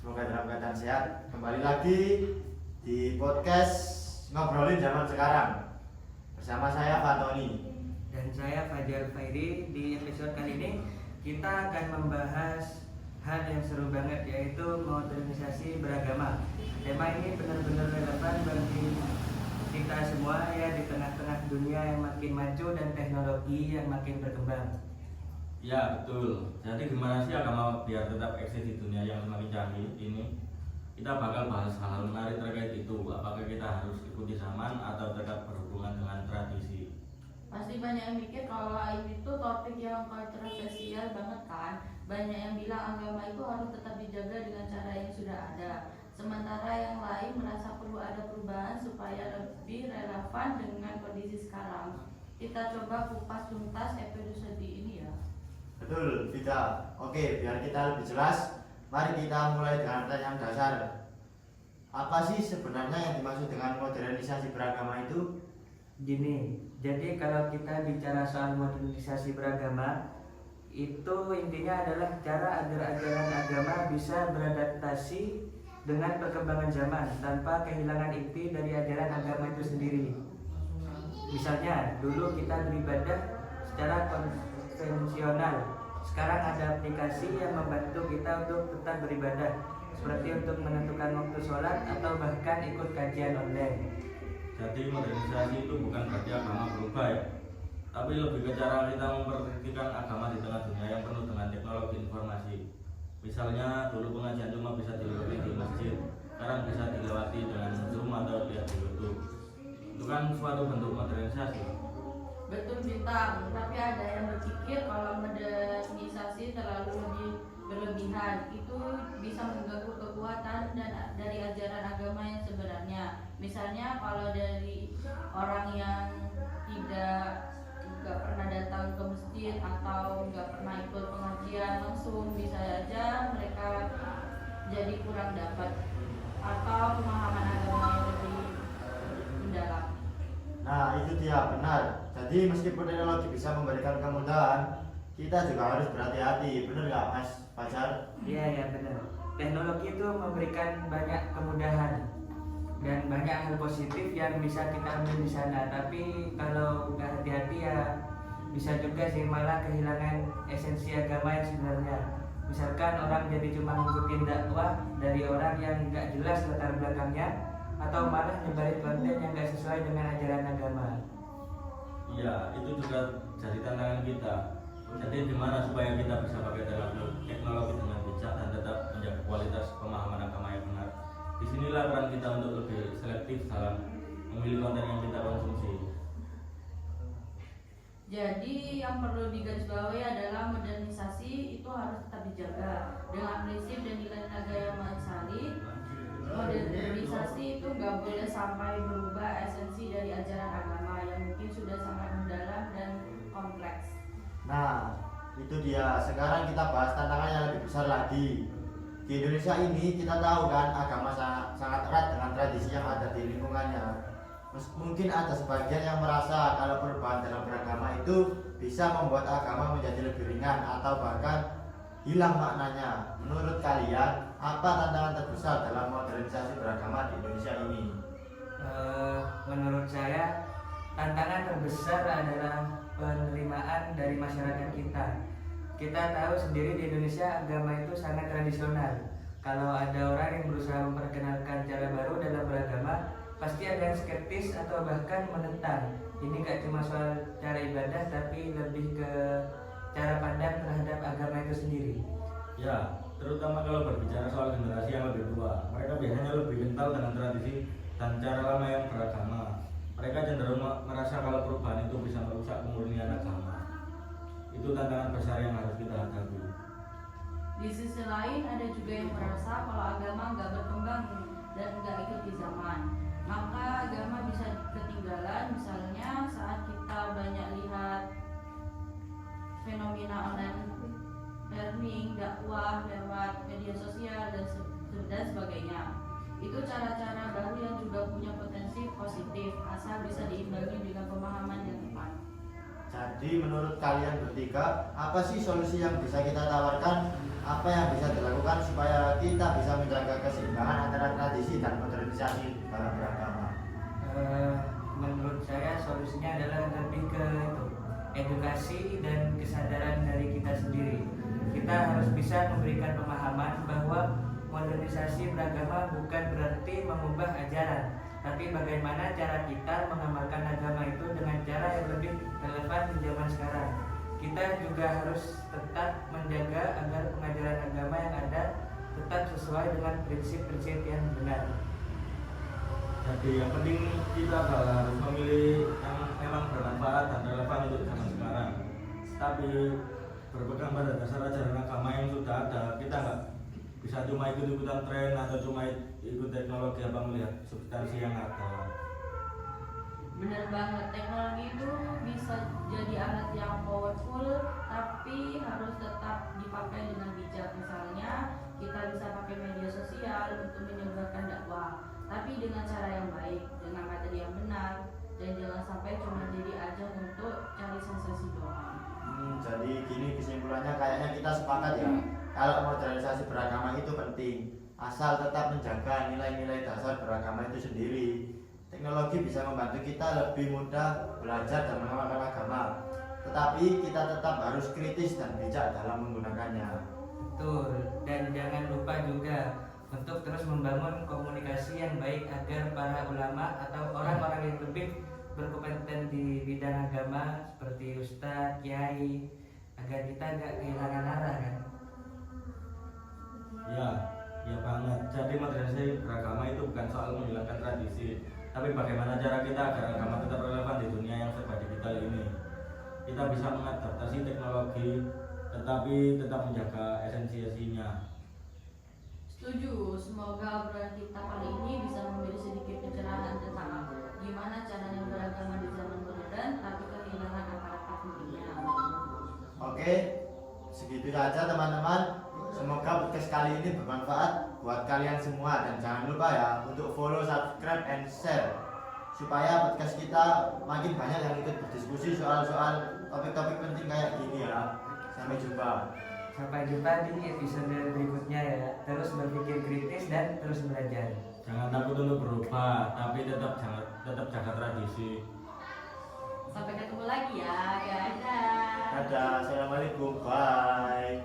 Semoga dalam keadaan sehat. Kembali lagi di podcast Ngobrolin Zaman Sekarang bersama saya Fatoni dan saya Fajar Fairi. Di episode kali ini kita akan membahas hal yang seru banget, yaitu modernisasi beragama. Tema ini benar-benar relevan bagi kita semua ya, di tengah-tengah dunia yang makin maju dan teknologi yang makin berkembang. Ya betul. Jadi gimana sih agama biar tetap eksis di dunia yang semakin canggih ini? Kita bakal bahas hal-hal menarik terkait itu. Apakah kita harus ikuti zaman atau tetap berhubungan dengan tradisi? Pasti banyak yang mikir kalau ini tuh topik yang kontroversial banget kan. Banyak yang bilang agama itu harus tetap dijaga dengan cara yang sudah ada. Sementara yang lain merasa perlu ada perubahan supaya lebih relevan dengan kondisi sekarang. Kita coba kupas tuntas episode ini ya. Betul, Vita. Oke, biar kita lebih jelas, mari kita mulai dengan pertanyaan dasar. Apa sih sebenarnya yang dimaksud dengan modernisasi beragama itu? Gini, jadi kalau kita bicara soal modernisasi beragama, itu intinya adalah cara agar ajaran agama bisa beradaptasi dengan perkembangan zaman tanpa kehilangan inti dari ajaran agama itu sendiri. Misalnya, dulu kita beribadah secara konvensional. Sekarang ada aplikasi yang membantu kita untuk tetap beribadah, seperti untuk menentukan waktu sholat atau bahkan ikut kajian online. Jadi modernisasi itu bukan berarti agama berubah ya, tapi lebih ke cara kita memperhatikan agama di tengah dunia yang penuh dengan teknologi informasi. Misalnya dulu pengajian cuma bisa dilewati di masjid, sekarang bisa dilewati dengan Zoom atau lihat di YouTube. Itu kan suatu bentuk modernisasi. Betul bintang, tapi ada yang berpikir kalau modernisasi terlalu berlebihan itu bisa mengganggu kekuatan dan dari ajaran agama yang sebenarnya. Misalnya kalau dari orang yang nggak pernah datang ke masjid atau nggak pernah ikut pengajian langsung, bisa aja mereka jadi kurang dapat atau pemahaman agama yang lebih mendalam. Nah, itu dia, benar. Jadi meskipun teknologi bisa memberikan kemudahan, kita juga harus berhati-hati. Benar nggak, Mas Fajar? Iya benar. Teknologi itu memberikan banyak kemudahan dan banyak hal positif yang bisa kita ambil di sana. Tapi kalau nggak hati-hati ya bisa juga sih malah kehilangan esensi agama yang sebenarnya. Misalkan orang jadi cuma ngikutin dakwah dari orang yang nggak jelas latar belakangnya, atau malah nyebarin konten yang nggak sesuai dengan ajaran agama. Iya, itu juga jadi tantangan kita. Jadi gimana supaya kita bisa pakai teknologi dengan bijak dan tetap menjaga kualitas pemahaman agama yang benar. Disinilah peran kita untuk lebih selektif dalam memilih konten yang kita konsumsi. Jadi yang perlu digarisbawahi adalah modernisasi itu harus tetap dijaga dengan prinsip dan nilai agama Islam. Modernisasi itu nggak boleh sampai berubah esensi dari ajaran agama yang mungkin sudah sangat mendalam dan kompleks. Nah, itu dia. Sekarang kita bahas tantangan yang lebih besar lagi. Di Indonesia ini kita tahu kan agama sangat erat dengan tradisi yang ada di lingkungannya. Mungkin ada sebagian yang merasa kalau perubahan dalam beragama itu bisa membuat agama menjadi lebih ringan atau bahkan hilang maknanya. Menurut kalian, apa tantangan terbesar dalam modernisasi beragama di Indonesia ini? Menurut saya, tantangan terbesar adalah penerimaan dari masyarakat kita. Kita tahu sendiri di Indonesia agama itu sangat tradisional. Kalau ada orang yang berusaha memperkenalkan cara baru dalam beragama, pasti ada yang skeptis atau bahkan menentang. Ini gak cuma soal cara ibadah, tapi lebih ke cara pandang terhadap agama itu sendiri. Ya, terutama kalau berbicara soal generasi yang lebih tua, mereka biasanya lebih kental dengan tradisi dan cara lama yang beragama. Mereka cenderung merasa kalau perubahan itu bisa merusak kemurnian agama. Itu tantangan besar yang harus kita hadapi. Di sisi lain ada juga yang merasa kalau agama nggak berkembang dan nggak ikut di zaman, maka agama bisa ketinggalan. Misalnya saat kita banyak lihat fenomena online learning, dakwah lewat media sosial dan sebagainya. Itu cara-cara baru yang juga punya potensi positif asal bisa diimbangi dengan pemahaman yang tepat. Jadi menurut kalian bertiga, apa sih solusi yang bisa kita tawarkan? Apa yang bisa dilakukan supaya kita bisa menjaga keseimbangan antara tradisi dan modernisasi dalam beragama? Menurut saya solusinya adalah lebih ke itu, edukasi dan kesadaran dari kita sendiri. Kita harus bisa memberikan pemahaman bahwa modernisasi beragama bukan berarti mengubah ajaran, tapi bagaimana cara kita mengamalkan agama itu dengan cara yang lebih relevan di zaman sekarang. Kita juga harus tetap menjaga agar pengajaran agama yang ada tetap sesuai dengan prinsip-prinsip yang benar. Jadi yang penting kita harus memilih yang memang bermanfaat dan relevan untuk zaman sekarang. Tapi berpegang pada dasar ajaran agama yang sudah ada, kita nggak bisa cuma ikut-ikutan tren atau cuma ikut teknologi apa melihat substansi yang ada. Bener banget, teknologi itu bisa jadi alat yang powerful, tapi harus tetap dipakai dengan bijak. Misalnya kita bisa pakai media sosial untuk menyebarkan dakwah, tapi dengan cara yang baik, dengan materi yang benar, dan jangan sampai cuma jadi ajang untuk cari sensasi doang. Jadi gini kesimpulannya, kayaknya kita sepakat ya, kalau modernisasi beragama itu penting, asal tetap menjaga nilai-nilai dasar beragama itu sendiri. Teknologi bisa membantu kita lebih mudah belajar dan mengamalkan agama, tetapi kita tetap harus kritis dan bijak dalam menggunakannya. Betul, dan jangan lupa juga untuk terus membangun komunikasi yang baik agar para ulama atau orang-orang yang lebih berkompeten di bidang agama seperti ustadz, kiai, agar kita gak kehilangan arah kan. Ya banget. Jadi modernisasi beragama itu bukan soal menghilangkan tradisi, tapi bagaimana cara kita agar agama tetap relevan di dunia yang serba digital ini. Kita bisa mengadaptasi teknologi, tetapi tetap menjaga esensinya. Setuju, semoga obrolan kita kali ini bisa memberi sedikit pencerahan tentang gimana caranya beragama di zaman modern tapi kehilangan akar-akar pentingnya. Oke, segitu saja teman-teman. Semoga podcast kali ini bermanfaat buat kalian semua, dan jangan lupa ya untuk follow, subscribe, and share supaya podcast kita makin banyak yang ikut berdiskusi soal-soal topik-topik penting kayak gini ya. Sampai jumpa. Sampai jumpa di episode berikutnya ya. Terus berpikir kritis dan terus belajar. Jangan takut untuk berubah, tapi tetap jaga tradisi. Sampai ketemu lagi ya, dadah. Dadah, assalamualaikum, bye.